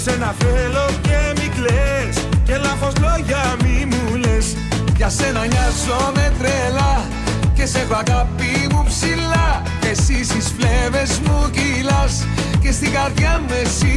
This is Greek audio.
Εσένα θέλω και μη κλαις, και λάθος λόγια μη μου λες. Για σένα νοιάζομαι τρελά και σε έχω αγάπη μου ψηλά. Εσύ στις φλέβες μου κυλάς και στην καρδιά μου εσύ